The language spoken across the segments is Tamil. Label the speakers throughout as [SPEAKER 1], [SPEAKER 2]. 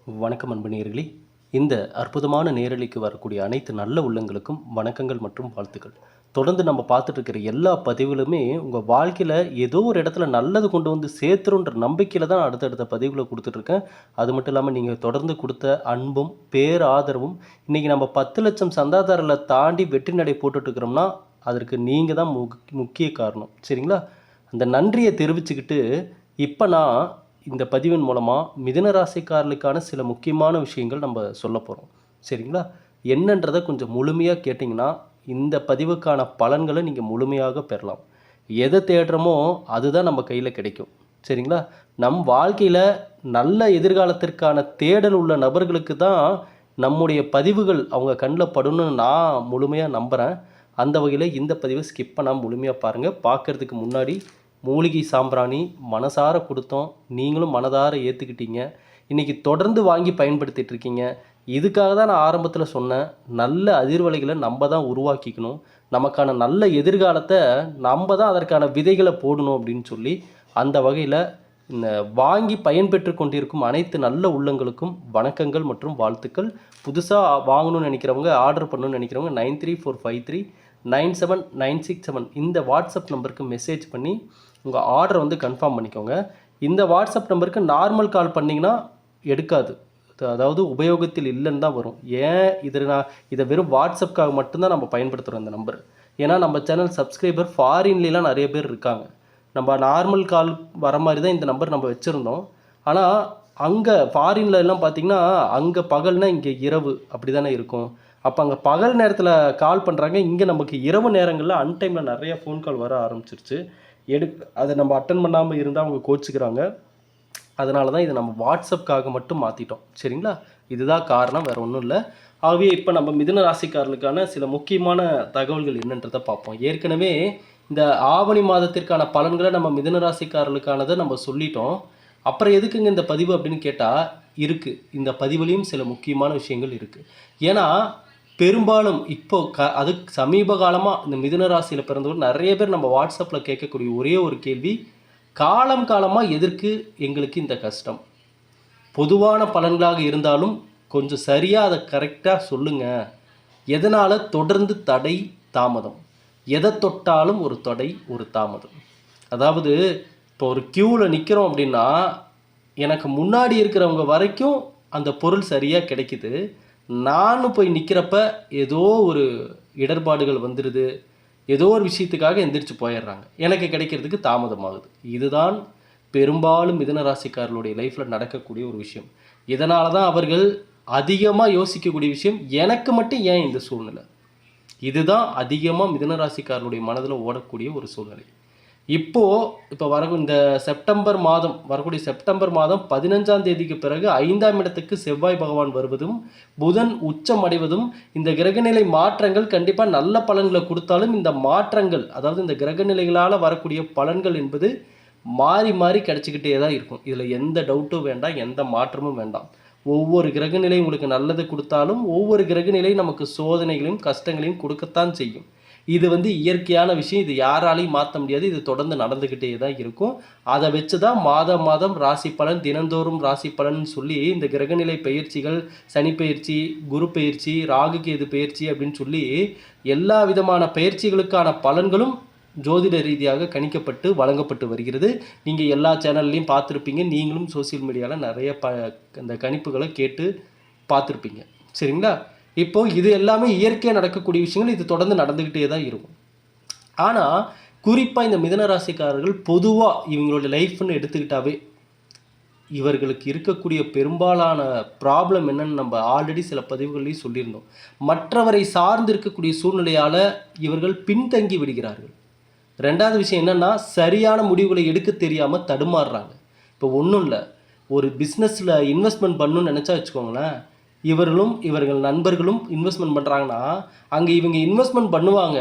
[SPEAKER 1] வணக்கம் அன்பு. இந்த அற்புதமான நேரலைக்கு வரக்கூடிய அனைத்து நல்ல உள்ளங்களுக்கும் வணக்கங்கள் மற்றும் வாழ்த்துக்கள். தொடர்ந்து நம்ம பார்த்துட்டு இருக்கிற எல்லா பதிவுகளுமே உங்கள் வாழ்க்கையில் ஏதோ ஒரு இடத்துல நல்லது கொண்டு வந்து சேர்த்துருன்ற நம்பிக்கையில் தான் அடுத்தடுத்த பதிவுகளை கொடுத்துட்ருக்கேன். அது மட்டும் இல்லாமல் நீங்கள் தொடர்ந்து கொடுத்த அன்பும் பேராதரவும் இன்றைக்கி நம்ம 10 லட்சம் சந்தாதாரர்களை தாண்டி வெற்றி நடை போட்டுட்ருக்கிறோம்னா அதற்கு நீங்கள் தான் முக்கிய காரணம். சரிங்களா? அந்த நன்றியை தெரிவிச்சுக்கிட்டு இப்போ நான் இந்த பதிவின் மூலமாக மிதுன ராசிக்காரர்களுக்கான சில முக்கியமான விஷயங்கள் நம்ம சொல்ல போகிறோம். சரிங்களா? என்னன்றதை கொஞ்சம் முழுமையாக கேட்டிங்கன்னா இந்த பதிவுக்கான பலன்களை நீங்கள் முழுமையாக பெறலாம். எதை தேடுறோமோ அதுதான் நம்ம கையில் கிடைக்கும். சரிங்களா? நம் வாழ்க்கையில் நல்ல எதிர்காலத்திற்கான தேடல் உள்ள நபர்களுக்கு தான் நம்முடைய பதிவுகள் அவங்க கண்ணில் படுன்னு நான் முழுமையாக நம்புகிறேன். அந்த வகையில் இந்த பதிவை ஸ்கிப் பண்ணாமல் முழுமையாக பாருங்கள். பார்க்குறதுக்கு முன்னாடி மூலிகை சாம்பிராணி மனசார கொடுத்தோம், நீங்களும் மனதார ஏற்றுக்கிட்டீங்க. இன்றைக்கி தொடர்ந்து வாங்கி பயன்படுத்திகிட்டு இருக்கீங்க. இதுக்காக தான் நான் ஆரம்பத்தில் சொன்னேன், நல்ல அதிர்வலைகளை நம்ம தான் உருவாக்கிக்கணும், நமக்கான நல்ல எதிர்காலத்தை நம்ம தான் அதற்கான விதைகளை போடணும் அப்படின்னு சொல்லி அந்த வகையில் இந்த வாங்கி பயன்பெற்று கொண்டிருக்கும் அனைத்து நல்ல உள்ளங்களுக்கும் வணக்கங்கள் மற்றும் வாழ்த்துக்கள். புதுசாக வாங்கணும்னு நினைக்கிறவங்க, ஆர்டர் பண்ணணும்னு நினைக்கிறவங்க 9345397997 இந்த வாட்ஸ்அப் நம்பருக்கு மெசேஜ் பண்ணி உங்கள் ஆர்டரை கன்ஃபார்ம் பண்ணிக்கோங்க. இந்த வாட்ஸ்அப் நம்பருக்கு நார்மல் கால் பண்ணிங்கன்னா எடுக்காது, அதாவது உபயோகத்தில் இல்லைன்னு தான் வரும். ஏன் இதை வெறும் வாட்ஸ்அப்புக்காக மட்டும்தான் நம்ம பயன்படுத்துகிறோம் இந்த நம்பர். ஏன்னா நம்ம சேனல் சப்ஸ்கிரைபர் ஃபாரின்லாம் நிறைய பேர் இருக்காங்க. நம்ம நார்மல் கால் வர மாதிரி தான் இந்த நம்பர் நம்ம வச்சுருந்தோம். ஆனால் அங்கே ஃபாரின்ல எல்லாம் பார்த்திங்கன்னா அங்கே பகல்னா இங்கே இரவு அப்படி தானே இருக்கும். அப்போ அங்கே பகல் நேரத்தில் கால் பண்ணுறாங்க, இங்கே நமக்கு இரவு நேரங்களில் அன்டைமில் நிறைய ஃபோன் கால் வர ஆரம்பிச்சிருச்சு. அதை நம்ம அட்டன் பண்ணாமல் இருந்தால் அவங்க கோச்சிக்கிறாங்க. அதனால தான் இதை நம்ம வாட்ஸ்அப்புக்காக மட்டும் மாற்றிட்டோம். சரிங்களா? இதுதான் காரணம், வேறு ஒன்றும் இல்லை. ஆகவே இப்போ நம்ம மிதுன ராசிக்காரர்களுக்கான சில முக்கியமான தகவல்கள் என்னன்றதை பார்ப்போம். ஏற்கனவே இந்த ஆவணி மாதத்திற்கான பலன்களை நம்ம மிதுன ராசிக்காரர்களுக்கானதை நம்ம சொல்லிட்டோம். அப்புறம் எதுக்குங்க இந்த பதிவு அப்படின்னு கேட்டால் இருக்குது, இந்த பதிவுலேயும் சில முக்கியமான விஷயங்கள் இருக்குது. ஏன்னா பெரும்பாலும் இப்போ அதுக்கு சமீப காலமாக இந்த மிதுன ராசியில் பிறந்தவர்கள் நிறைய பேர் நம்ம வாட்ஸ்அப்பில் கேட்கக்கூடிய ஒரே ஒரு கேள்வி, காலமாக எதற்கு எங்களுக்கு இந்த கஷ்டம்? பொதுவான பலன்களாக இருந்தாலும் கொஞ்சம் சரியாக அதை கரெக்டாக சொல்லுங்கள். எதனால் தொடர்ந்து தடை தாமதம்? எதை தொட்டாலும் ஒரு தடை ஒரு தாமதம். அதாவது இப்போ ஒரு க்யூவில் நிற்கிறோம் அப்படின்னா எனக்கு முன்னாடி இருக்கிறவங்க வரைக்கும் அந்த பொருள் சரியாக கிடைக்குது, நானும் போய் நிற்கிறப்ப ஏதோ ஒரு இடர்பாடுகள் வந்துடுது, ஏதோ ஒரு விஷயத்துக்காக எந்திரிச்சு போயிடுறாங்க, எனக்கு கிடைக்கிறதுக்கு தாமதமாகுது. இதுதான் பெரும்பாலும் மிதுன ராசிக்காரர்களுடைய லைஃப்பில் நடக்கக்கூடிய ஒரு விஷயம். இதனால தான் அவர்கள் அதிகமாக யோசிக்கக்கூடிய விஷயம், எனக்கு மட்டும் ஏன் இந்த சூழ்நிலை? இதுதான் அதிகமாக மிதுன ராசிக்காரர்களுடைய மனதில் ஓடக்கூடிய ஒரு சூழ்நிலை. இப்போ இந்த செப்டம்பர் மாதம், வரக்கூடிய செப்டம்பர் மாதம் 15ஆம் தேதிக்கு பிறகு 5ஆம் இடத்துக்கு செவ்வாய் பகவான் வருவதும் புதன் உச்சம் அடைவதும் இந்த கிரகநிலை மாற்றங்கள் கண்டிப்பாக நல்ல பலன்களை கொடுத்தாலும் இந்த மாற்றங்கள், அதாவது இந்த கிரகநிலைகளால் வரக்கூடிய பலன்கள் என்பது மாறி மாறி கிடச்சிக்கிட்டே தான் இருக்கும். இதில் எந்த டவுட்டும் வேண்டாம், எந்த மாற்றமும் வேண்டாம். ஒவ்வொரு கிரகநிலை உங்களுக்கு நல்லது கொடுத்தாலும் ஒவ்வொரு கிரகநிலை நமக்கு சோதனைகளையும் கஷ்டங்களையும் கொடுக்கத்தான் செய்யும். இது இயற்கையான விஷயம், இது யாராலையும் மாற்ற முடியாது. இது தொடர்ந்து நடந்துக்கிட்டே தான் இருக்கும். அதை வச்சு தான் மாதம் ராசி பலன், தினந்தோறும் ராசி பலன் சொல்லி இந்த கிரகநிலை பயிற்சிகள், சனி பயிற்சி, குரு பயிற்சி, ராகு கேது பயிற்சி அப்படின்னு சொல்லி எல்லா விதமான பயிற்சிகளுக்கான பலன்களும் ஜோதிட ரீதியாக கணிக்கப்பட்டு வழங்கப்பட்டு வருகிறது. நீங்கள் எல்லா சேனல்லையும் பார்த்துருப்பீங்க, நீங்களும் சோசியல் மீடியாவில் நிறைய இந்த கணிப்புகளை கேட்டு பார்த்துருப்பீங்க. சரிங்களா? இப்போது இது எல்லாமே இயற்கையாக நடக்கக்கூடிய விஷயங்கள், இது தொடர்ந்து நடந்துக்கிட்டே தான் இருக்கும். ஆனால் குறிப்பாக இந்த மிதுன ராசிக்காரர்கள் பொதுவாக இவங்களோட லைஃப்னு எடுத்துக்கிட்டாவே இவர்களுக்கு இருக்கக்கூடிய பெரும்பாலான ப்ராப்ளம் என்னன்னு நம்ம ஆல்ரெடி சில பதிவுகள்லையும் சொல்லியிருந்தோம். மற்றவரை சார்ந்து இருக்கக்கூடிய சூழ்நிலையால் இவர்கள் பின்தங்கி விடுகிறார்கள். ரெண்டாவது விஷயம் என்னென்னா, சரியான முடிவுகளை எடுக்க தெரியாமல் தடுமாறுறாங்க. இப்போ ஒன்றும் இல்லை, ஒரு பிஸ்னஸில் இன்வெஸ்ட்மெண்ட் பண்ணணும்னு நினச்சா வச்சுக்கோங்களேன், இவர்கள் நண்பர்களும் இன்வெஸ்ட்மெண்ட் பண்ணுறாங்கன்னா அங்கே இவங்க இன்வெஸ்ட்மெண்ட் பண்ணுவாங்க,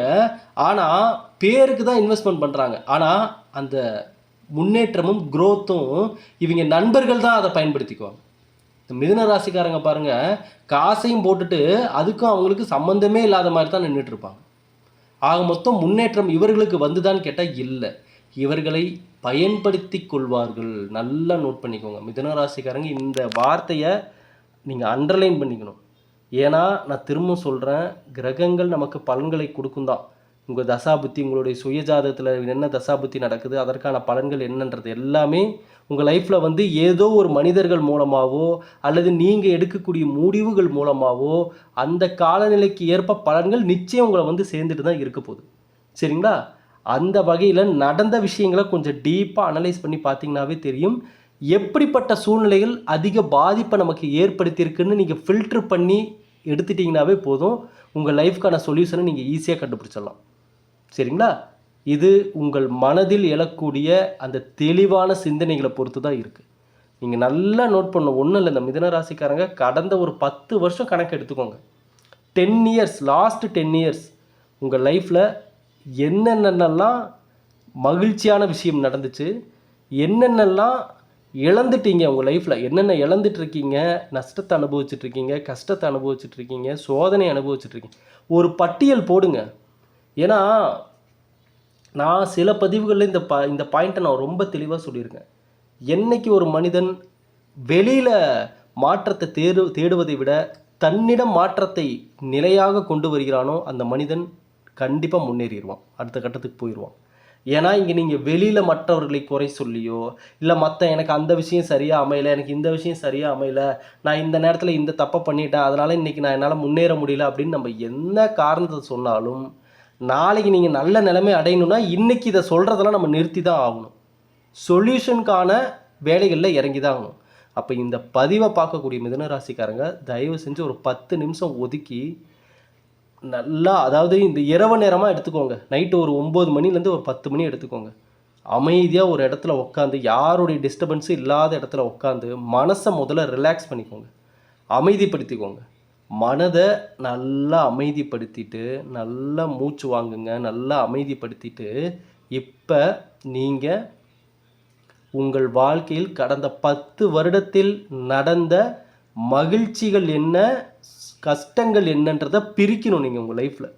[SPEAKER 1] ஆனால் பேருக்கு தான் இன்வெஸ்ட்மெண்ட் பண்ணுறாங்க. ஆனால் அந்த முன்னேற்றமும் க்ரோத்தும் இவங்க நண்பர்கள் தான் அதை பயன்படுத்திக்குவாங்க. இந்த மிதுன ராசிக்காரங்க பாருங்கள், காசையும் போட்டுட்டு அதுக்கும் அவங்களுக்கு சம்மந்தமே இல்லாத மாதிரி தான் நின்றுட்டுருப்பாங்க. ஆக மொத்தம் முன்னேற்றம் இவர்களுக்கு வந்துதான்னு கேட்டால் இல்லை, இவர்களை பயன்படுத்தி கொள்வார்கள். நல்லா நோட் பண்ணிக்கோங்க மிதுன ராசிக்காரங்க. இந்த வார்த்தையை நீங்கள் அண்டர்லைன் பண்ணிக்கணும். ஏன்னா நான் திரும்ப சொல்கிறேன், கிரகங்கள் நமக்கு பலன்களை கொடுக்கும் தான். உங்கள் தசாபுத்தி, உங்களுடைய சுயஜாதகத்தில் என்ன தசாபுத்தி நடக்குது, அதற்கான பலன்கள் என்னன்றது எல்லாமே உங்கள் லைஃப்பில் வந்து ஏதோ ஒரு மனிதர்கள் மூலமாகவோ அல்லது நீங்கள் எடுக்கக்கூடிய முடிவுகள் மூலமாகவோ அந்த காலநிலைக்கு ஏற்ப பலன்கள் நிச்சயம் உங்களை வந்து சேர்ந்துட்டு தான் இருக்க போகுது. சரிங்களா? அந்த வகையில் நடந்த விஷயங்களை கொஞ்சம் டீப்பாக அனலைஸ் பண்ணி பார்த்தீங்கன்னாவே தெரியும், எப்படிப்பட்ட சூழ்நிலைகள் அதிக பாதிப்பை நமக்கு ஏற்படுத்தியிருக்குன்னு நீங்கள் ஃபில்ட்ரு பண்ணி எடுத்துட்டிங்கனாவே போதும், உங்கள் லைஃப்க்கான சொல்யூஷனை நீங்கள் ஈஸியாக கண்டுபிடிச்சிடலாம். சரிங்களா? இது உங்கள் மனதில் எழக்கூடிய அந்த தெளிவான சிந்தனைகளை பொறுத்து தான் இருக்குது. நீங்கள் நல்லா நோட் பண்ணணும். ஒன்றும் இல்லை, இந்த மிதுன ராசிக்காரங்க கடந்த ஒரு 10 வருஷம் கணக்கு எடுத்துக்கோங்க. 10 இயர்ஸ், லாஸ்ட் 10 இயர்ஸ் உங்கள் லைஃப்பில் என்னென்னலாம் மகிழ்ச்சியான விஷயம் நடந்துச்சு, என்னென்னலாம் இழந்துட்டீங்க உங்கள் லைஃப்பில், என்னென்ன இழந்துட்டுருக்கீங்க, நஷ்டத்தை அனுபவிச்சுட்ருக்கீங்க, கஷ்டத்தை அனுபவிச்சுட்ருக்கீங்க, சோதனை அனுபவிச்சுட்ருக்கீங்க, ஒரு பட்டியல் போடுங்க. ஏன்னா நான் சில பதிவுகளில் இந்த பாயிண்ட்டை நான் ரொம்ப தெளிவாக சொல்லியிருக்கேன். என்னைக்கு ஒரு மனிதன் வெளியில் மாற்றத்தை தேடுவதை விட தன்னிடம் மாற்றத்தை நிலையாக கொண்டு வருகிறானோ அந்த மனிதன் கண்டிப்பாக முன்னேறிடுவான், அடுத்த கட்டத்துக்கு போயிடுவான். ஏன்னா இங்கே நீங்கள் வெளியில் மற்றவர்களை குறை சொல்லியோ இல்லை எனக்கு அந்த விஷயம் சரியாக அமையலை, எனக்கு இந்த விஷயம் சரியாக அமையலை, நான் இந்த நேரத்தில் இந்த தப்பை பண்ணிட்டேன், அதனால் இன்றைக்கி நான் என்னால் முன்னேற முடியல அப்படின்னு நம்ம என்ன காரணத்தை சொன்னாலும் நாளைக்கு நீங்கள் நல்ல நிலைமை அடையணும்னா இன்றைக்கி இதை சொல்கிறதெல்லாம் நம்ம நிறுத்தி தான் ஆகணும். சொல்யூஷனுக்கான வேலைகளில் இறங்கி தான் ஆகணும். அப்போ இந்த பதிவை பார்க்கக்கூடிய மிதுன ராசிக்காரங்க தயவு செஞ்சு ஒரு 10 நிமிஷம் ஒதுக்கி நல்லா, அதாவது இந்த இரவு நேரமாக எடுத்துக்கோங்க, நைட்டு ஒரு 9 மணிலேருந்து ஒரு 10 மணி எடுத்துக்கோங்க. அமைதியாக ஒரு இடத்துல உட்காந்து, யாருடைய டிஸ்டர்பன்ஸும் இல்லாத இடத்துல உட்காந்து மனசை முதல்ல ரிலாக்ஸ் பண்ணிக்கோங்க, அமைதிப்படுத்திக்கோங்க. மனதை நல்லா அமைதிப்படுத்திட்டு நல்லா மூச்சு வாங்குங்க, நல்லா அமைதிப்படுத்திட்டு இப்போ நீங்கள் உங்கள் வாழ்க்கையில் கடந்த 10 வருடத்தில் நடந்த மகிழ்ச்சிகள் என்ன, கஷ்டங்கள் என்னன்றதை பிரிக்கணும் நீங்கள் உங்கள் லைஃப்பில்.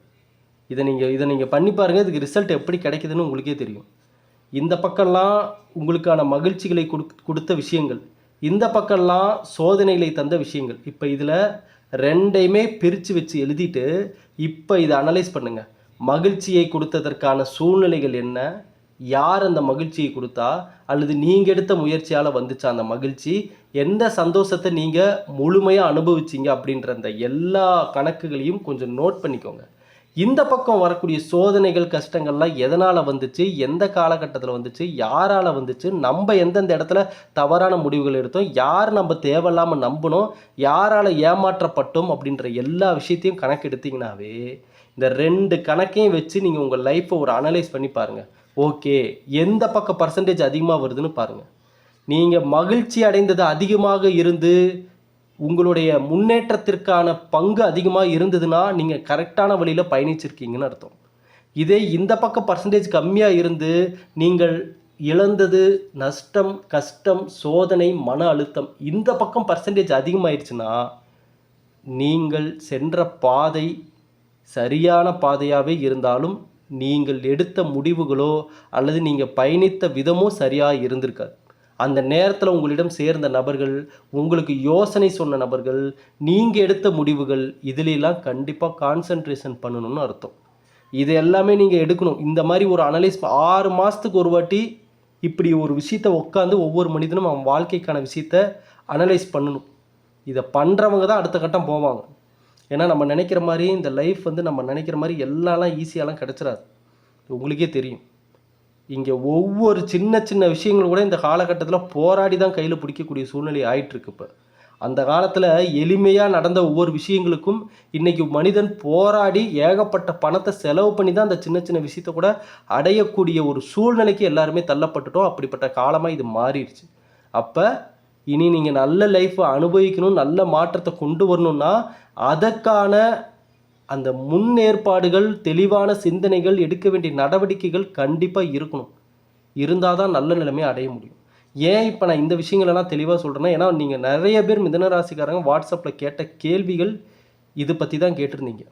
[SPEAKER 1] இதை நீங்கள் பண்ணி பாருங்கள், இதுக்கு ரிசல்ட் எப்படி கிடைக்குதுன்னு உங்களுக்கே தெரியும். இந்த பக்கம்லாம் உங்களுக்கான மகிழ்ச்சிகளை கொடுத்த விஷயங்கள், இந்த பக்கம்லாம் சோதனைகளை தந்த விஷயங்கள். இப்போ இதில் ரெண்டையுமே பிரித்து வச்சு எழுதிட்டு இப்போ இதை அனலைஸ் பண்ணுங்கள். மகிழ்ச்சியை கொடுத்ததற்கான சூழ்நிலைகள் என்ன, யார் அந்த மகிழ்ச்சியை கொடுத்தா, அல்லது நீங்கள் எடுத்த முயற்சியால் வந்துச்சா அந்த மகிழ்ச்சி, எந்த சந்தோஷத்தை நீங்கள் முழுமையாக அனுபவிச்சிங்க அப்படின்ற அந்த எல்லா கணக்குகளையும் கொஞ்சம் நோட் பண்ணிக்கோங்க. இந்த பக்கம் வரக்கூடிய சோதனைகள் கஷ்டங்கள்லாம் எதனால் வந்துச்சு, எந்த காலகட்டத்தில் வந்துச்சு, யாரால் வந்துச்சு, நம்ம எந்தெந்த இடத்துல தவறான முடிவுகள் எடுத்தோம், யார் நம்ம தேவையில்லாமல் நம்பினோம், யாரால் ஏமாற்றப்பட்டோம் அப்படின்ற எல்லா விஷயத்தையும் கணக்கு எடுத்திங்கனாவே இந்த 2 கணக்கையும் வச்சு நீங்கள் உங்கள் லைஃப்பை ஒரு அனலைஸ் பண்ணி பாருங்கள். ஓகே, எந்த பக்கம் பர்சன்டேஜ் அதிகமாக வருதுன்னு பாருங்கள். நீங்கள் மகிழ்ச்சி அடைந்தது அதிகமாக இருந்து உங்களுடைய முன்னேற்றத்திற்கான பங்கு அதிகமாக இருந்ததுன்னா நீங்கள் கரெக்டான வழியில் பயணிச்சிருக்கீங்கன்னு அர்த்தம். இதே இந்த பக்கம் பர்சன்டேஜ் கம்மியாக இருந்து நீங்கள் இழந்தது நஷ்டம், கஷ்டம், சோதனை, மன அழுத்தம், இந்த பக்கம் பர்சன்டேஜ் அதிகமாகிடுச்சுன்னா நீங்கள் சென்ற பாதை சரியான பாதையாகவே இருந்தாலும் நீங்கள் எடுத்த முடிவுகளோ அல்லது நீங்கள் பயணித்த விதமோ சரியாக இருந்திருக்காது. அந்த நேரத்தில் உங்களிடம் சேர்ந்த நபர்கள், உங்களுக்கு யோசனை சொன்ன நபர்கள், நீங்கள் எடுத்த முடிவுகள், இதிலெல்லாம் கண்டிப்பாக கான்சன்ட்ரேஷன் பண்ணணும்னு அர்த்தம். இது எல்லாமே நீங்கள் எடுக்கணும். இந்த மாதிரி ஒரு அனலைஸ் 6 மாதத்துக்கு ஒரு வாட்டி இப்படி ஒரு விஷயத்தை உட்காந்து ஒவ்வொரு மனிதனும் அவன் வாழ்க்கைக்கான விஷயத்தை அனலைஸ் பண்ணணும். இதை பண்ணுறவங்க தான் அடுத்த கட்டம் போவாங்க. ஏன்னா நம்ம நினைக்கிற மாதிரி இந்த லைஃப் வந்து நம்ம நினைக்கிற மாதிரி எல்லாம் ஈஸியாலாம் கிடச்சிடாது. உங்களுக்கே தெரியும். இங்கே ஒவ்வொரு சின்ன சின்ன விஷயங்கள் கூட இந்த காலகட்டத்தில் போராடி தான் கையில் பிடிக்கக்கூடிய சூழ்நிலை ஆயிட்டுருக்கு. இப்போ அந்த காலத்தில் எளிமையாக நடந்த ஒவ்வொரு விஷயங்களுக்கும் இன்றைக்கி மனிதன் போராடி ஏகப்பட்ட பணத்தை செலவு பண்ணி தான் அந்த சின்ன சின்ன விஷயத்த கூட அடையக்கூடிய ஒரு சூழ்நிலைக்கு எல்லாருமே தள்ளப்பட்டுட்டோம். அப்படிப்பட்ட காலமாக இது மாறிடுச்சு. அப்போ இனி நீங்கள் நல்ல லைஃப்பை அனுபவிக்கணும், நல்ல மாற்றத்தை கொண்டு வரணும்னா அதற்கான அந்த முன்னேற்பாடுகள், தெளிவான சிந்தனைகள், எடுக்க வேண்டிய நடவடிக்கைகள் கண்டிப்பாக இருக்கணும். இருந்தால் தான் நல்ல நிலைமையை அடைய முடியும். ஏன் இப்போ நான் இந்த விஷயங்களெல்லாம் தெளிவாக சொல்கிறேன்னா, ஏன்னா நீங்கள் நிறைய பேர் மிதுன ராசிக்காரங்க வாட்ஸ்அப்பில் கேட்ட கேள்விகள் இது பற்றி தான் கேட்டிருந்தீங்க.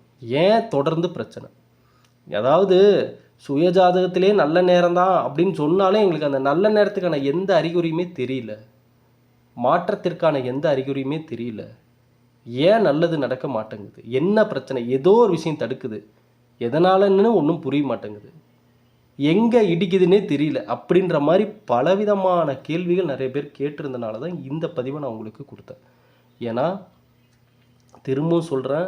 [SPEAKER 1] ஏன் தொடர்ந்து பிரச்சனை, அதாவது சுயஜாதகத்திலே நல்ல நேரம் தான் அப்படின்னு சொன்னாலே எங்களுக்கு அந்த நல்ல நேரத்துக்கான எந்த அறிகுறியுமே தெரியல, மாற்றத்திற்கான எந்த அறிகுறியுமே தெரியல. ஏன் நல்லது நடக்க மாட்டேங்குது? என்ன பிரச்சனை? ஏதோ ஒரு விஷயம் தடுக்குது. எதனாலன்னு ஒன்றும் புரிய மாட்டேங்குது. எங்கே இடிக்குதுன்னே தெரியல. அப்படின்ற மாதிரி பலவிதமான கேள்விகள் நிறைய பேர் கேட்டிருந்தனால தான் இந்த பதிவை நான் உங்களுக்கு கொடுத்தேன். ஏன்னா திரும்பவும் சொல்கிறேன்,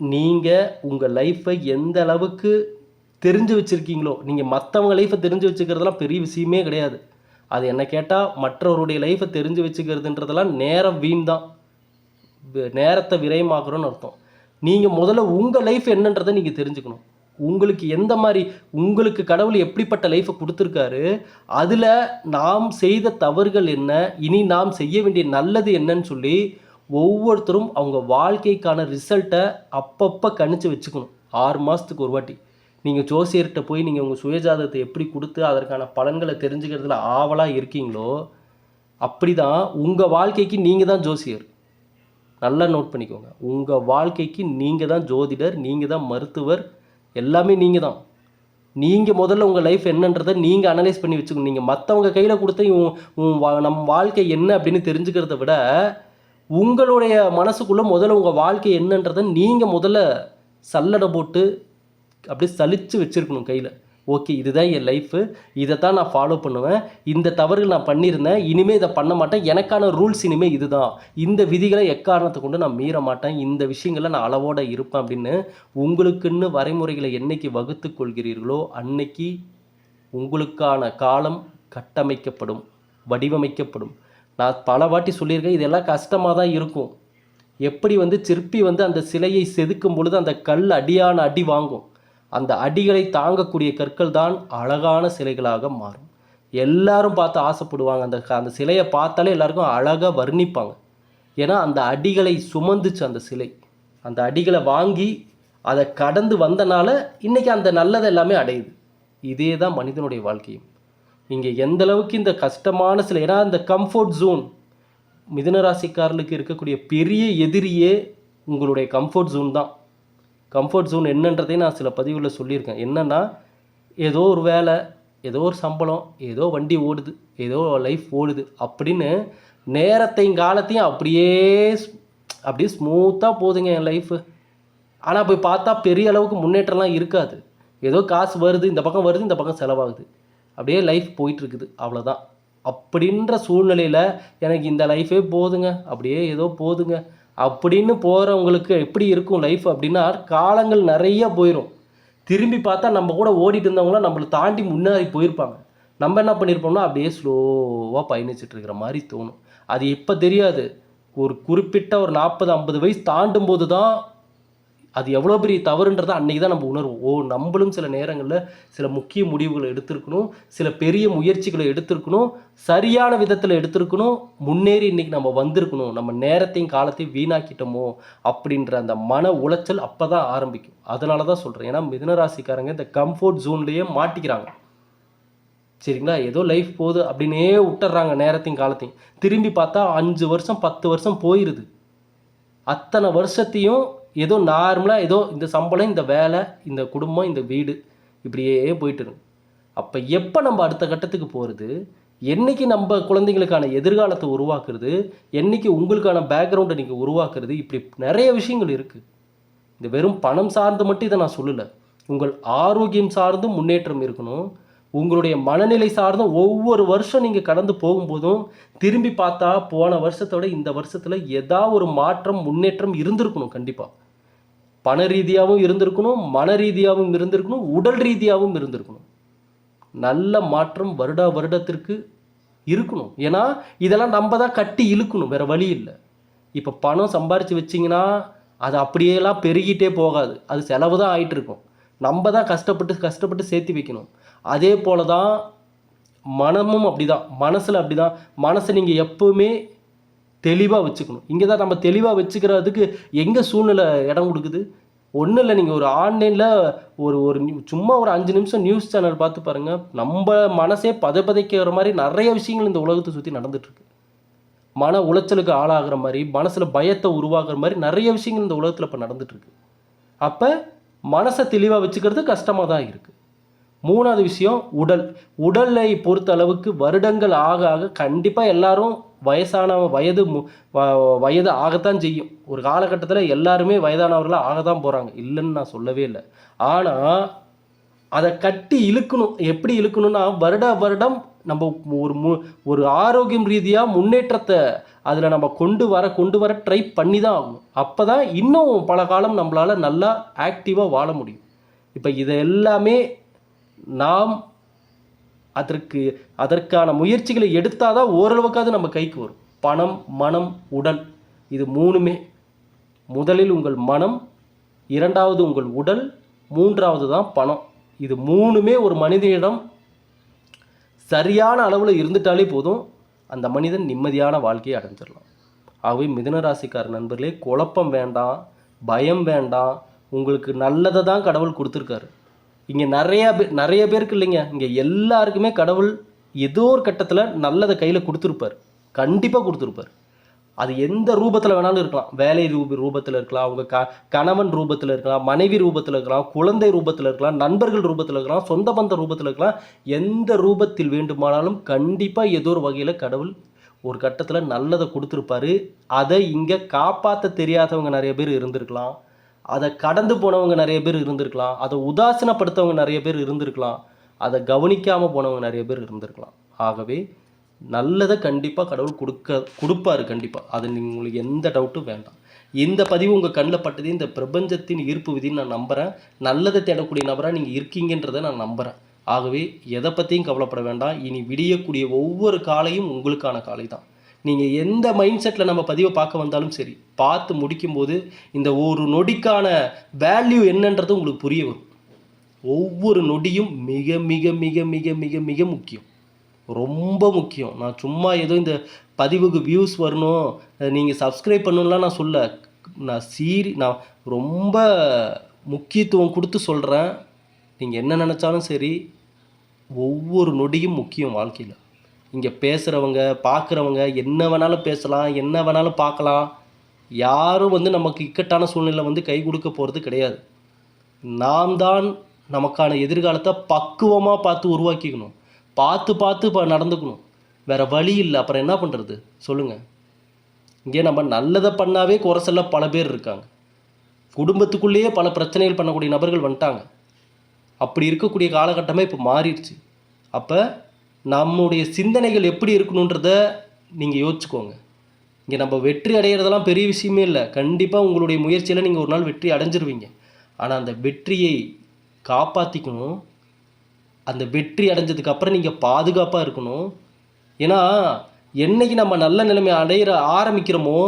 [SPEAKER 1] நீங்கள் உங்கள் லைஃப்பை எந்த அளவுக்கு தெரிஞ்சு வச்சுருக்கீங்களோ, நீங்கள் மற்றவங்க லைஃப்பை தெரிஞ்சு வச்சுக்கிறதுலாம் பெரிய விஷயமே கிடையாது. அது என்ன கேட்டால் மற்றவருடைய லைஃப்பை தெரிஞ்சு வச்சுக்கிறதுன்றதெல்லாம் நேரம் வீண் தான். நேரத்தை விரயமாக்குறோன்னு அர்த்தம். நீங்கள் முதல்ல உங்கள் லைஃப் என்னன்றதை நீங்கள் தெரிஞ்சுக்கணும். உங்களுக்கு எந்த மாதிரி, உங்களுக்கு கடவுள் எப்படிப்பட்ட லைஃப்பை கொடுத்துருக்காரு, அதில் நாம் செய்த தவறுகள் என்ன, இனி நாம் செய்ய வேண்டிய நல்லது என்னன்னு சொல்லி ஒவ்வொருத்தரும் அவங்க வாழ்க்கைக்கான ரிசல்ட்டை அப்பப்போ கணிச்சு வச்சுக்கணும். 6 மாதத்துக்கு ஒரு வாட்டி நீங்கள் ஜோசியர்கிட்ட போய் நீங்கள் உங்கள் சுயஜாதகத்தை எப்படி கொடுத்து அதற்கான பலன்களை தெரிஞ்சுக்கிறதுல ஆவலாக இருக்கீங்களோ, அப்படி தான் உங்கள் வாழ்க்கைக்கு நீங்கள் தான் ஜோசியர். நல்லா நோட் பண்ணிக்கோங்க. உங்கள் வாழ்க்கைக்கு நீங்கள் தான் ஜோதிடர், நீங்கள் தான் மருத்துவர், எல்லாமே நீங்கள் தான். நீங்கள் முதல்ல உங்கள் லைஃப் என்னன்றதை நீங்கள் அனலைஸ் பண்ணி வச்சுக்கணும். நீங்கள் மற்றவங்க கையில் கொடுத்து நம் வாழ்க்கை என்ன அப்படின்னு தெரிஞ்சுக்கிறத விட, உங்களுடைய மனசுக்குள்ளே முதல்ல உங்கள் வாழ்க்கை என்னன்றதை நீங்கள் முதல்ல சல்லடை போட்டு அப்படியே சலித்து வச்சுருக்கணும் கையில். ஓகே, இதுதான் என் லைஃபு, இதை தான் நான் ஃபாலோ பண்ணுவேன், இந்த தவறுகள் நான் பண்ணியிருந்தேன், இனிமேல் இதை பண்ண மாட்டேன், எனக்கான ரூல்ஸ் இனிமேல் இதுதான், இந்த விதிகளை எக்காரணத்தை கொண்டு நான் மீற மாட்டேன், இந்த விஷயங்களை நான் அளவோடு இருப்பேன் அப்படின்னு உங்களுக்குன்னு வரைமுறைகளை என்னைக்கு வகுத்து கொள்கிறீர்களோ அன்னைக்கு உங்களுக்கான காலம் கட்டமைக்கப்படும், வடிவமைக்கப்படும். நான் பல வாட்டி சொல்லியிருக்கேன், இதெல்லாம் கஷ்டமாக தான் இருக்கும். எப்படி சிற்பி அந்த சிலையை செதுக்கும் பொழுது அந்த கல் அடியான அடி வாங்கும், அந்த அடிகளை தாங்கக்கூடிய கற்கள் தான் அழகான சிலைகளாக மாறும். எல்லாரும் பார்த்து ஆசைப்படுவாங்க. அந்த சிலையை பார்த்தாலே எல்லாருக்கும் அழகாக வர்ணிப்பாங்க. ஏன்னா அந்த அடிகளை சுமந்துச்சு அந்த சிலை. அந்த அடிகளை வாங்கி அதை கடந்து வந்தனால இன்றைக்கி அந்த நல்லது எல்லாமே அடையுது. இதே தான் மனிதனுடைய வாழ்க்கையும். இங்கே எந்த அளவுக்கு இந்த கஷ்டமான சிலை, ஏன்னா இந்த கம்ஃபர்ட் ஜோன், மிதுனராசிக்காரர்களுக்கு இருக்கக்கூடிய பெரிய எதிரியே உங்களுடைய கம்ஃபர்ட் ஜோன் தான். கம்ஃபர்ட் ஜோன் என்னன்றதையும் நான் சில பதிவுகளில் சொல்லியிருக்கேன். என்னென்னா, ஏதோ ஒரு வேலை, ஏதோ ஒரு சம்பளம், ஏதோ வண்டி ஓடுது, ஏதோ லைஃப் ஓடுது அப்படின்னு நேரத்தையும் காலத்தையும் அப்படியே ஸ்மூத்தாக போகுதுங்க என் லைஃபு. ஆனால் போய் பார்த்தா பெரிய அளவுக்கு முன்னேற்றம்லாம் இருக்காது. ஏதோ காசு வருது, இந்த பக்கம் வருது, இந்த பக்கம் செலவாகுது, அப்படியே லைஃப் போயிட்டுருக்குது, அவ்வளோதான். அப்படின்ற சூழ்நிலையில் எனக்கு இந்த லைஃபே போதுங்க, அப்படியே ஏதோ போதுங்க அப்படின்னு போகிறவங்களுக்கு எப்படி இருக்கும் லைஃப் அப்படின்னா, காலங்கள் நிறைய போயிடும். திரும்பி பார்த்தா நம்ம கூட ஓடிட்டு இருந்தவங்களாம் நம்மளை தாண்டி முன்னாடி போயிருப்பாங்க. நம்ம என்ன பண்ணியிருப்போம்னா அப்படியே ஸ்லோவாக பயணிச்சுட்டு இருக்கிற மாதிரி தோணும். அது எப்போ தெரியாது, ஒரு குறிப்பிட்ட ஒரு 40-50 வயசு தாண்டும் போது தான் அது எவ்வளோ பெரிய தவறுன்றதை அன்றைக்கி தான் நம்ம உணர்வோம். நம்மளும் சில நேரங்களில் சில முக்கிய முடிவுகளை எடுத்திருக்கணும், சில பெரிய முயற்சிகளை எடுத்திருக்கணும், சரியான விதத்தில் எடுத்திருக்கணும், முன்னேறி இன்றைக்கி நம்ம வந்திருக்கணும், நம்ம நேரத்தையும் காலத்தையும் வீணாக்கிட்டோமோ அப்படின்ற அந்த மன உளைச்சல் அப்போ தான் ஆரம்பிக்கும். அதனால தான் சொல்கிறேன். ஏன்னா மிதுனராசிக்காரங்க இந்த கம்ஃபர்ட் ஜோன்லேயே மாட்டிக்கிறாங்க. சரிங்களா? ஏதோ லைஃப் போகுது அப்படின்னே விட்டுறாங்க நேரத்தையும் காலத்தையும். திரும்பி பார்த்தா 5 வருஷம் 10 வருஷம் போயிடுது. அத்தனை வருஷத்தையும் ஏதோ நார்மலாக ஏதோ இந்த சம்பளம், இந்த வேலை, இந்த குடும்பம், இந்த வீடு இப்படியே போயிட்டுருங்க. அப்போ எப்போ நம்ம அடுத்த கட்டத்துக்கு போகிறது, என்றைக்கு நம்ம குழந்தைங்களுக்கான எதிர்காலத்தை உருவாக்குறது, என்றைக்கு உங்களுக்கான பேக்ரவுண்டை நீங்கள் உருவாக்குறது, இப்படி நிறைய விஷயங்கள் இருக்குது. இந்த வெறும் பணம் சார்ந்து மட்டும் இதை நான் சொல்லலை. உங்கள் ஆரோக்கியம் சார்ந்தும் முன்னேற்றம் இருக்கணும். உங்களுடைய மனநிலை சார்ந்தும் ஒவ்வொரு வருஷம் நீங்கள் கடந்து போகும்போதும் திரும்பி பார்த்தா போன வருஷத்தோட இந்த வருஷத்தில் ஏதாவது ஒரு மாற்றம், முன்னேற்றம் இருந்திருக்கணும். கண்டிப்பாக பண ரீதியாகவும் இருந்திருக்கணும், மன ரீதியாகவும் இருந்திருக்கணும், உடல் ரீதியாகவும் இருந்திருக்கணும். நல்ல மாற்றம் வருடத்திற்கு இருக்கணும். ஏன்னா இதெல்லாம் நம்ம தான் கட்டி இழுக்கணும், வேறு வழி இல்லை. இப்போ பணம் சம்பாரித்து வச்சிங்கன்னா அது அப்படியேலாம் பெருகிட்டே போகாது, அது செலவு தான் ஆகிட்டு இருக்கும். நம்ம தான் கஷ்டப்பட்டு சேர்த்து வைக்கணும். அதே போல தான் மனமும் அப்படி தான், மனசில் அப்படி தான். மனசை நீங்கள் எப்போவுமே தெளிவாக வச்சுக்கணும். இங்கே தான் நம்ம தெளிவாக வச்சுக்கிறதுக்கு எங்கே சூழ்நிலை இடம் கொடுக்குது. ஒன்றும் இல்லை, நீங்கள் ஒரு ஆன்லைனில் ஒரு சும்மா ஒரு 5 நிமிஷம் நியூஸ் சேனல் பார்த்து பாருங்கள், நம்ம மனசே பதைக்கிற மாதிரி நிறைய விஷயங்கள் இந்த உலகத்தை சுற்றி நடந்துகிட்ருக்கு. மன உளைச்சலுக்கு ஆளாகிற மாதிரி, மனசில் பயத்தை உருவாக்குற மாதிரி நிறைய விஷயங்கள் இந்த உலகத்தில் இப்போ நடந்துகிட்ருக்கு. அப்போ மனசை தெளிவாக வச்சுக்கிறது கஷ்டமாக தான் இருக்குது. 3வது விஷயம் உடலை பொறுத்த அளவுக்கு வருடங்கள் ஆக ஆக கண்டிப்பாக எல்லாரும் வயது ஆகத்தான் செய்யும். ஒரு காலகட்டத்தில் எல்லாருமே வயதானவர்களாக ஆகத்தான் போகிறாங்க, இல்லைன்னு நான் சொல்லவே இல்லை. ஆனால் அதை கட்டி இழுக்கணும். எப்படி இழுக்கணும்னா வருடம் நம்ம ஒரு ஆரோக்கியம் ரீதியாக முன்னேற்றத்தை அதில் நம்ம கொண்டு வர ட்ரை பண்ணி தான் ஆகணும். அப்போ தான் இன்னும் பல காலம் நம்மளால் நல்லா ஆக்டிவாக வாழ முடியும். இப்போ இதை எல்லாமே நாம் அதற்கான முயற்சிகளை எடுத்தால் தான் ஓரளவுக்காவது நம்ம கைக்கு வரும். பணம், மனம், உடல், இது மூணுமே. முதலில் உங்கள் மனம், இரண்டாவது உங்கள் உடல், மூன்றாவது தான் பணம். இது மூணுமே ஒரு மனிதனிடம் சரியான அளவில் இருந்துட்டாலே போதும், அந்த மனிதன் நிம்மதியான வாழ்க்கையை அடைஞ்சிடலாம். ஆகவே மிதுன ராசிக்கார நண்பர்களே, குழப்பம் வேண்டாம், பயம் வேண்டாம். உங்களுக்கு நல்லதை தான் கடவுள் கொடுத்துருக்காரு. இங்கே நிறைய பேருக்கு இல்லைங்க, இங்கே எல்லாருக்குமே கடவுள் ஏதோ ஒரு கட்டத்தில் நல்லதை கையில் கொடுத்துருப்பார், கண்டிப்பாக கொடுத்துருப்பார். அது எந்த ரூபத்தில் வேணாலும் இருக்கலாம். வேலை ரூபத்தில் இருக்கலாம், அவங்க கணவன் ரூபத்தில் இருக்கலாம், மனைவி ரூபத்தில் இருக்கலாம், குழந்தை ரூபத்தில் இருக்கலாம், நண்பர்கள் ரூபத்தில் இருக்கலாம், சொந்த பந்த ரூபத்தில் இருக்கலாம். எந்த ரூபத்தில் வேண்டுமானாலும் கண்டிப்பாக ஏதோ ஒரு வகையில் கடவுள் ஒரு கட்டத்தில் நல்லதை கொடுத்துருப்பாரு. அதை இங்கே காப்பாற்ற தெரியாதவங்க நிறைய பேர் இருந்திருக்கலாம், அதை கடந்து போனவங்க நிறைய பேர் இருந்திருக்கலாம், அதை உதாசீனப்படுத்தவங்க நிறைய பேர் இருந்திருக்கலாம், அதை கவனிக்காமல் போனவங்க நிறைய பேர் இருந்திருக்கலாம். ஆகவே நல்லதை கண்டிப்பாக கடவுள் கொடுப்பாரு கண்டிப்பாக. அது உங்களுக்கு எந்த டவுட்டும் வேண்டாம். இந்த பதிவு உங்கள் கண்ணில் பட்டது இந்த பிரபஞ்சத்தின் ஈர்ப்பு விதின்னு நான் நம்புகிறேன். நல்லதை தேடக்கூடிய நபராக நீங்கள் இருக்கீங்கன்றதை நான் நம்புகிறேன். ஆகவே எதை பற்றியும் கவலைப்பட வேண்டாம். இனி விடியக்கூடிய ஒவ்வொரு காலையும் உங்களுக்கான காலை தான். நீங்கள் எந்த மைண்ட் செட்டில் நம்ம பதிவை பார்க்க வந்தாலும் சரி, பார்த்து முடிக்கும்போது இந்த ஒரு நொடிக்கான வேல்யூ என்னன்றது உங்களுக்கு புரிய வரும். ஒவ்வொரு நொடியும் மிக மிக மிக மிக மிக மிக முக்கியம், ரொம்ப முக்கியம். நான் சும்மா ஏதோ இந்த பதிவுக்கு வியூஸ் வரணும், நீங்கள் சப்ஸ்கிரைப் பண்ணணும்லாம் நான் சொல்ல, நான் ரொம்ப முக்கியத்துவம் கொடுத்து சொல்கிறேன். நீங்கள் என்ன நினச்சாலும் சரி, ஒவ்வொரு நொடியும் முக்கியம் வாழ்க்கையில். இங்கே பேசுகிறவங்க, பார்க்குறவங்க என்ன வேணாலும் பேசலாம், என்ன வேணாலும் பார்க்கலாம். யாரும் நமக்கு இக்கட்டான சூழ்நிலை கை கொடுக்க போகிறது கிடையாது. நாம் தான் நமக்கான எதிர்காலத்தை பக்குவமாக பார்த்து உருவாக்கிக்கணும், பார்த்து நடந்துக்கணும். வேறு வழி இல்லை. அப்புறம் என்ன பண்ணுறது சொல்லுங்கள்? இங்கே நம்ம நல்லதை பண்ணாவே குறை சொல்ல பல பேர் இருக்காங்க. குடும்பத்துக்குள்ளேயே பல பிரச்சனைகள் பண்ணக்கூடிய நபர்கள் வந்துட்டாங்க. அப்படி இருக்கக்கூடிய காலகட்டமே இப்போ மாறிடுச்சு. அப்போ நம்முடைய சிந்தனைகள் எப்படி இருக்கணுன்றத நீங்கள் யோசிச்சுக்கோங்க. இங்கே நம்ம வெற்றி அடைகிறதெல்லாம் பெரிய விஷயமே இல்லை. கண்டிப்பாக உங்களுடைய முயற்சியில் நீங்கள் ஒரு நாள் வெற்றி அடைஞ்சிருவீங்க. ஆனால் அந்த வெற்றியை காப்பாற்றிக்கணும். அந்த வெற்றி அடைஞ்சதுக்கப்புறம் நீங்கள் பாதுகாப்பாக இருக்கணும். ஏன்னா என்றைக்கு நம்ம நல்ல நிலைமை ஆரம்பிக்கிறோமோ,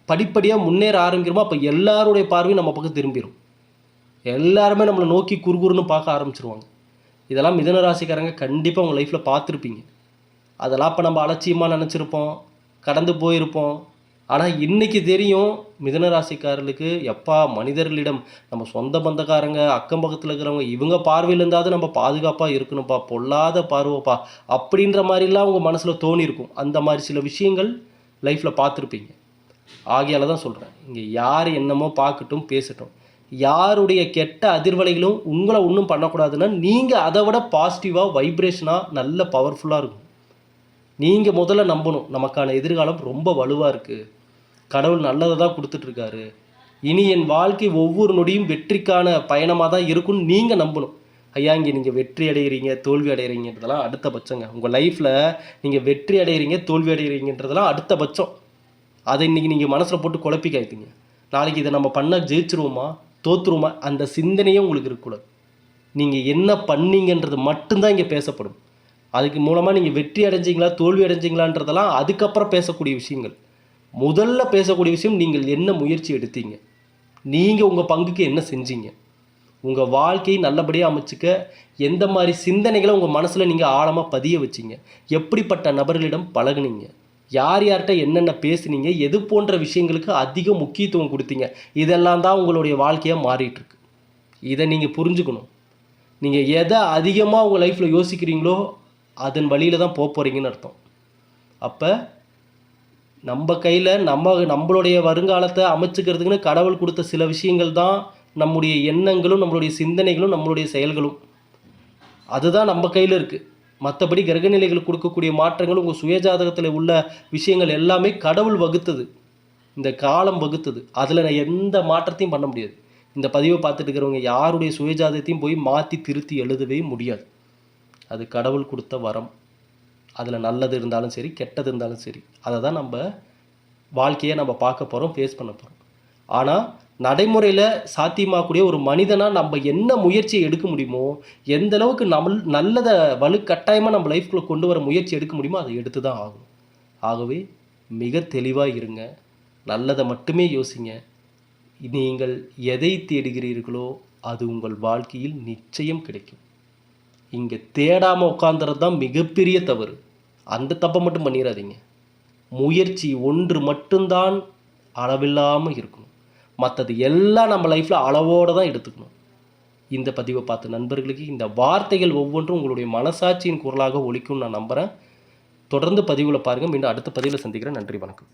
[SPEAKER 1] படிப்படியாக முன்னேற ஆரம்பிக்கிறோமோ, அப்போ எல்லாருடைய பார்வையும் நம்ம பக்கம் திரும்பிடும். எல்லாருமே நம்மளை நோக்கி குறுகுறுன்னு பார்க்க ஆரம்பிச்சிருவாங்க. இதெல்லாம் மிதுன ராசிக்காரங்க கண்டிப்பாக உங்கள் லைஃப்பில் பார்த்துருப்பீங்க. அதெல்லாம் இப்போ நம்ம அலட்சியமாக நினச்சிருப்போம், கடந்து போயிருப்போம். ஆனால் இன்றைக்கி தெரியும் மிதுன ராசிக்காரர்களுக்கு, எப்பா மனிதர்களிடம் நம்ம சொந்த பந்தக்காரங்க, அக்கம் பக்கத்தில் இருக்கிறவங்க, இவங்க பார்வையில் இருந்தாவது நம்ம பாதுகாப்பாக இருக்கணும்ப்பா, பொல்லாத பார்வைப்பா அப்படின்ற மாதிரிலாம் உங்கள் மனசில் தோணியிருக்கும். அந்த மாதிரி சில விஷயங்கள் லைஃப்பில் பார்த்துருப்பீங்க. ஆகையால் தான் சொல்கிறேன், இங்கே யார் என்னமோ பார்க்கட்டும், பேசட்டும். யாருடைய கெட்ட அதிர்வலைகளும் உங்களை ஒன்றும் பண்ணக்கூடாதுன்னா நீங்கள் அதை விட பாசிட்டிவாக வைப்ரேஷனாக நல்ல பவர்ஃபுல்லாக இருக்கும். நீங்கள் முதல்ல நம்பணும், நமக்கான எதிர்காலம் ரொம்ப வலுவாக இருக்குது, கடவுள் நல்லதை தான் கொடுத்துட்ருக்காரு, இனி என் வாழ்க்கை ஒவ்வொரு நொடியும் வெற்றிக்கான பயணமாக தான் இருக்குன்னு நீங்கள் நம்பணும். ஐயா, இங்கே நீங்கள் வெற்றி அடைகிறீங்க, தோல்வி அடைகிறீங்கன்றதெல்லாம் அடுத்த பட்சங்க. உங்கள் லைஃப்பில் நீங்கள் வெற்றி அடைகிறீங்க, தோல்வி அடைகிறீங்கன்றதெல்லாம் அடுத்த பட்சம். அதை இன்றைக்கி நீங்கள் மனசில் போட்டு குழப்பிக்காய்த்தீங்க. நாளைக்கு இதை நம்ம பண்ண ஜெயிச்சிருவோமா தோற்றுருவோமா அந்த சிந்தனையே உங்களுக்கு இருக்கக்கூடாது. நீங்கள் என்ன பண்ணீங்கன்றது மட்டும்தான் இங்கே பேசப்படும். அதுக்கு மூலமாக நீங்கள் வெற்றி அடைஞ்சிங்களா தோல்வி அடைஞ்சிங்களான்றதெல்லாம் அதுக்கப்புறம் பேசக்கூடிய விஷயங்கள். முதல்ல பேசக்கூடிய விஷயம், நீங்கள் என்ன முயற்சி எடுத்தீங்க, நீங்கள் உங்கள் பங்குக்கு என்ன செஞ்சீங்க, உங்கள் வாழ்க்கையை நல்லபடியாக அமைச்சிக்க எந்த மாதிரி சிந்தனைகளை உங்கள் மனசில் நீங்கள் ஆழமாக பதிய வச்சிங்க, எப்படிப்பட்ட நபர்களிடம் பழகுனீங்க, யார் யார்கிட்ட என்னென்ன பேசுனீங்க, எது போன்ற விஷயங்களுக்கு அதிக முக்கியத்துவம் கொடுத்தீங்க, இதெல்லாம் தான் உங்களுடைய வாழ்க்கையாக மாறிட்டுருக்கு. இதை நீங்கள் புரிஞ்சுக்கணும். நீங்கள் எதை அதிகமாக உங்கள் லைஃப்பில் யோசிக்கிறீங்களோ அதன் வழியில் தான் போக போகிறீங்கன்னு அர்த்தம். அப்போ நம்ம கையில் நம்மளுடைய வருங்காலத்தை அமைச்சுக்கிறதுக்குன்னு கடவுள் கொடுத்த சில விஷயங்கள் தான் நம்முடைய எண்ணங்களும், நம்மளுடைய சிந்தனைகளும், நம்மளுடைய செயல்களும். அதுதான் நம்ம கையில் இருக்குது. மற்றபடி கிரகநிலைகள் கொடுக்கக்கூடிய மாற்றங்கள் உங்கள் சுயஜாதகத்தில் உள்ள விஷயங்கள் எல்லாமே கடவுள் வகுத்தது, இந்த காலம் வகுத்தது. அதில் நான் எந்த மாற்றத்தையும் பண்ண முடியாது. இந்த பதிவை பார்த்துட்டு இருக்கிறவங்க யாருடைய சுயஜாதகத்தையும் போய் மாற்றி திருத்தி எழுதவே முடியாது. அது கடவுள் கொடுத்த வரம். அதில் நல்லது இருந்தாலும் சரி, கெட்டது இருந்தாலும் சரி, அதை தான் நம்ம வாழ்க்கையை நம்ம பார்க்க போகிறோம், ஃபேஸ் பண்ண போகிறோம். ஆனால் நடைமுறையில் சாத்தியமாகக்கூடிய ஒரு மனிதனாக நம்ம என்ன முயற்சியை எடுக்க முடியுமோ, எந்த அளவுக்கு நல்லதை வலுக்கட்டாயமாக நம்ம லைஃப்குள்ளே கொண்டு வர முயற்சி எடுக்க முடியுமோ அதை எடுத்து தான் ஆகணும். ஆகவே மிக தெளிவாக இருங்க, நல்லதை மட்டுமே யோசிங்க. நீங்கள் எதை தேடுகிறீர்களோ அது உங்கள் வாழ்க்கையில் நிச்சயம் கிடைக்கும். இங்கே தேடாமல் உட்காந்துறது தான் மிகப்பெரிய தவறு. அந்த தப்பை மட்டும் பண்ணிடாதீங்க. முயற்சி ஒன்று மட்டும்தான் அளவில்லாமல் இருக்கணும். மற்றது எல்லாம் நம்ம லைஃப்பில் அளவோடு தான் எடுத்துக்கணும். இந்த பதிவை பார்த்த நண்பர்களுக்கு இந்த வார்த்தைகள் ஒவ்வொன்றும் உங்களுடைய மனசாட்சியின் குரலாக ஒலிக்கும்னு நான் நம்புகிறேன். தொடர்ந்து பதிவில் பாருங்கள். மீண்டும் அடுத்த பதிவில் சந்திக்கிறேன். நன்றி, வணக்கம்.